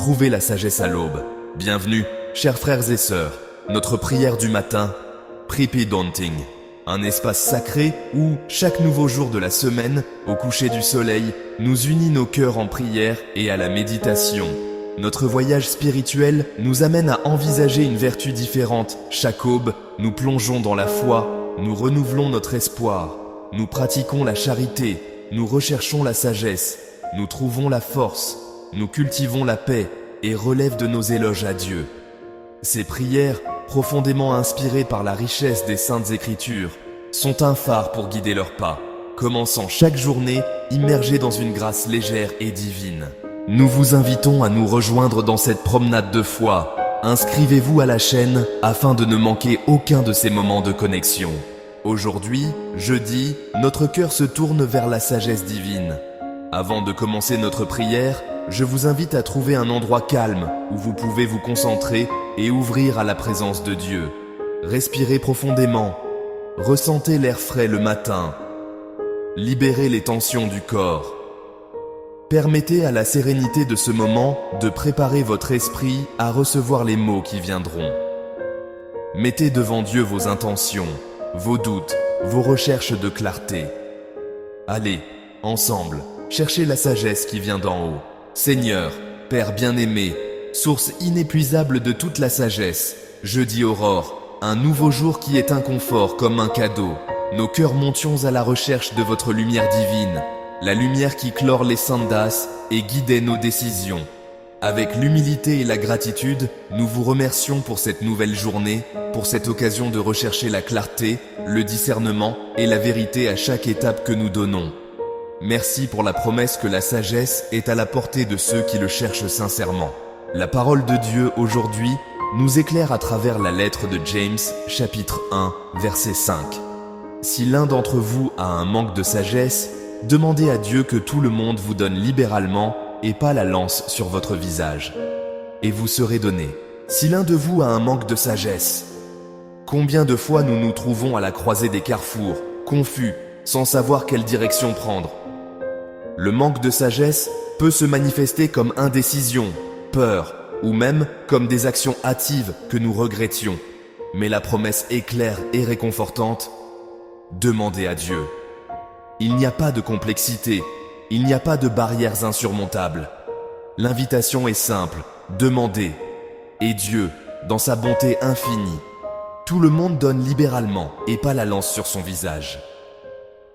Trouvez la sagesse à l'aube. Bienvenue, chers frères et sœurs. Notre prière du matin, Pripy Daunting. Un espace sacré où, chaque nouveau jour de la semaine, au coucher du soleil, nous unit nos cœurs en prière et à la méditation. Notre voyage spirituel nous amène à envisager une vertu différente. Chaque aube, nous plongeons dans la foi, nous renouvelons notre espoir, nous pratiquons la charité, nous recherchons la sagesse, nous trouvons la force, nous cultivons la paix et relèvent de nos éloges à Dieu. Ces prières, profondément inspirées par la richesse des Saintes Écritures, sont un phare pour guider leurs pas, commençant chaque journée immergés dans une grâce légère et divine. Nous vous invitons à nous rejoindre dans cette promenade de foi. Inscrivez-vous à la chaîne afin de ne manquer aucun de ces moments de connexion. Aujourd'hui, jeudi, notre cœur se tourne vers la sagesse divine. Avant de commencer notre prière, je vous invite à trouver un endroit calme où vous pouvez vous concentrer et ouvrir à la présence de Dieu. Respirez profondément. Ressentez l'air frais le matin. Libérez les tensions du corps. Permettez à la sérénité de ce moment de préparer votre esprit à recevoir les mots qui viendront. Mettez devant Dieu vos intentions, vos doutes, vos recherches de clarté. Allez, ensemble, cherchez la sagesse qui vient d'en haut. Seigneur, Père bien-aimé, source inépuisable de toute la sagesse, jeudi aurore, un nouveau jour qui est un confort comme un cadeau. Nos cœurs montions à la recherche de votre lumière divine, la lumière qui clore les sandas et guidait nos décisions. Avec l'humilité et la gratitude, nous vous remercions pour cette nouvelle journée, pour cette occasion de rechercher la clarté, le discernement et la vérité à chaque étape que nous donnons. Merci pour la promesse que la sagesse est à la portée de ceux qui le cherchent sincèrement. La parole de Dieu aujourd'hui nous éclaire à travers la lettre de James, chapitre 1, verset 5. Si l'un d'entre vous a un manque de sagesse, demandez à Dieu que tout le monde vous donne libéralement et pas la lance sur votre visage. Et vous serez donné. Si l'un de vous a un manque de sagesse, combien de fois nous nous trouvons à la croisée des carrefours, confus, sans savoir quelle direction prendre. Le manque de sagesse peut se manifester comme indécision, peur, ou même comme des actions hâtives que nous regrettions. Mais la promesse est claire et réconfortante. Demandez à Dieu. Il n'y a pas de complexité, il n'y a pas de barrières insurmontables. L'invitation est simple, demandez. Et Dieu, dans sa bonté infinie, tout le monde donne libéralement et pas la lance sur son visage.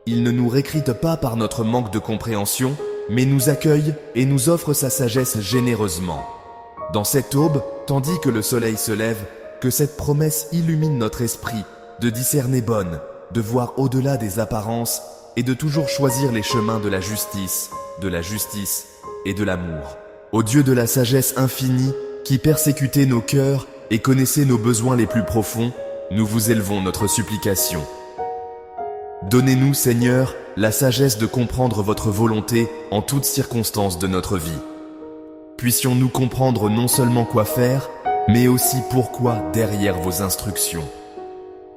Il ne nous récrite pas par notre manque de compréhension, mais nous accueille et nous offre sa sagesse généreusement. Dans cette aube, tandis que le soleil se lève, que cette promesse illumine notre esprit, de discerner bonne, de voir au-delà des apparences et de toujours choisir les chemins de la justice et de l'amour. Ô Dieu de la sagesse infinie, qui persécutez nos cœurs et connaissez nos besoins les plus profonds, nous vous élevons notre supplication. Donnez-nous, Seigneur, la sagesse de comprendre votre volonté en toutes circonstances de notre vie. Puissions-nous comprendre non seulement quoi faire, mais aussi pourquoi derrière vos instructions.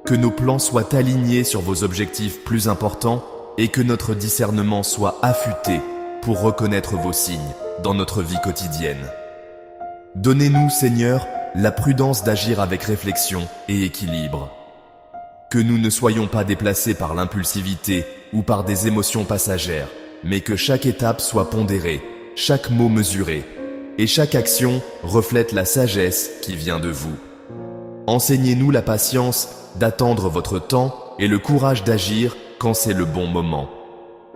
Que nos plans soient alignés sur vos objectifs plus importants et que notre discernement soit affûté pour reconnaître vos signes dans notre vie quotidienne. Donnez-nous, Seigneur, la prudence d'agir avec réflexion et équilibre. Que nous ne soyons pas déplacés par l'impulsivité ou par des émotions passagères, mais que chaque étape soit pondérée, chaque mot mesuré, et chaque action reflète la sagesse qui vient de vous. Enseignez-nous la patience d'attendre votre temps et le courage d'agir quand c'est le bon moment.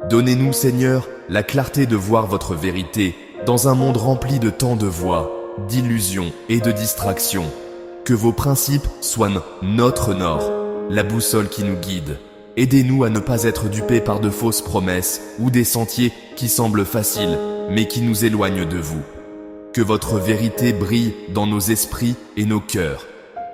Donnez-nous, Seigneur, la clarté de voir votre vérité dans un monde rempli de tant de voix, d'illusions et de distractions. Que vos principes soient notre nord, la boussole qui nous guide. Aidez-nous à ne pas être dupés par de fausses promesses ou des sentiers qui semblent faciles, mais qui nous éloignent de vous. Que votre vérité brille dans nos esprits et nos cœurs.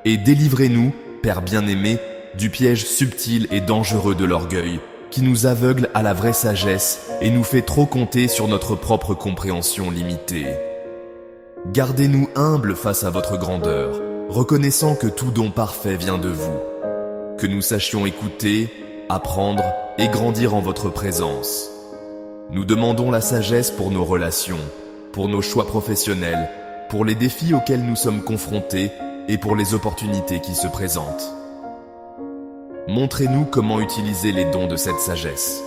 Et délivrez-nous, Père bien-aimé, du piège subtil et dangereux de l'orgueil, qui nous aveugle à la vraie sagesse et nous fait trop compter sur notre propre compréhension limitée. Gardez-nous humbles face à votre grandeur, reconnaissant que tout don parfait vient de vous. Que nous sachions écouter, apprendre et grandir en votre présence. Nous demandons la sagesse pour nos relations, pour nos choix professionnels pour les défis auxquels nous sommes confrontés et pour les opportunités qui se présentent. Montrez-nous comment utiliser les dons de cette sagesse,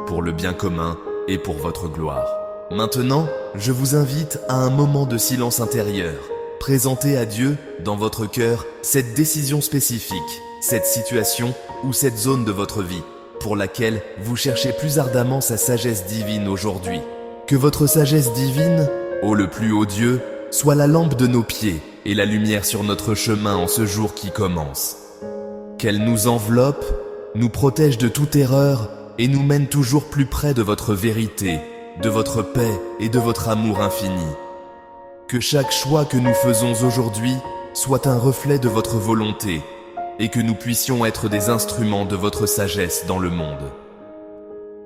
pour le bien commun et pour votre gloire. Maintenant, je vous invite à un moment de silence intérieur. Présentez à Dieu, dans votre cœur, cette décision spécifique, cette situation ou cette zone de votre vie, pour laquelle vous cherchez plus ardemment sa sagesse divine aujourd'hui. Que votre sagesse divine, ô le plus haut Dieu, soit la lampe de nos pieds et la lumière sur notre chemin en ce jour qui commence. Qu'elle nous enveloppe, nous protège de toute erreur et nous mène toujours plus près de votre vérité, de votre paix et de votre amour infini. Que chaque choix que nous faisons aujourd'hui soit un reflet de votre volonté et que nous puissions être des instruments de votre sagesse dans le monde.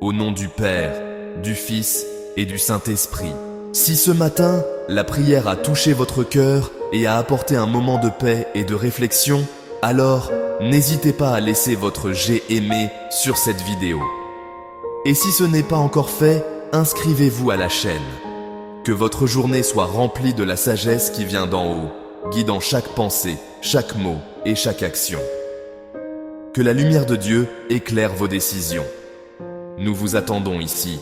Au nom du Père, du Fils et du Saint-Esprit. Si ce matin, la prière a touché votre cœur et a apporté un moment de paix et de réflexion, alors n'hésitez pas à laisser votre j'ai aimé sur cette vidéo. Et si ce n'est pas encore fait, inscrivez-vous à la chaîne. Que votre journée soit remplie de la sagesse qui vient d'en haut, guidant chaque pensée, chaque mot et chaque action. Que la lumière de Dieu éclaire vos décisions. Nous vous attendons ici.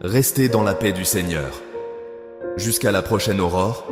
Restez dans la paix du Seigneur. Jusqu'à la prochaine aurore,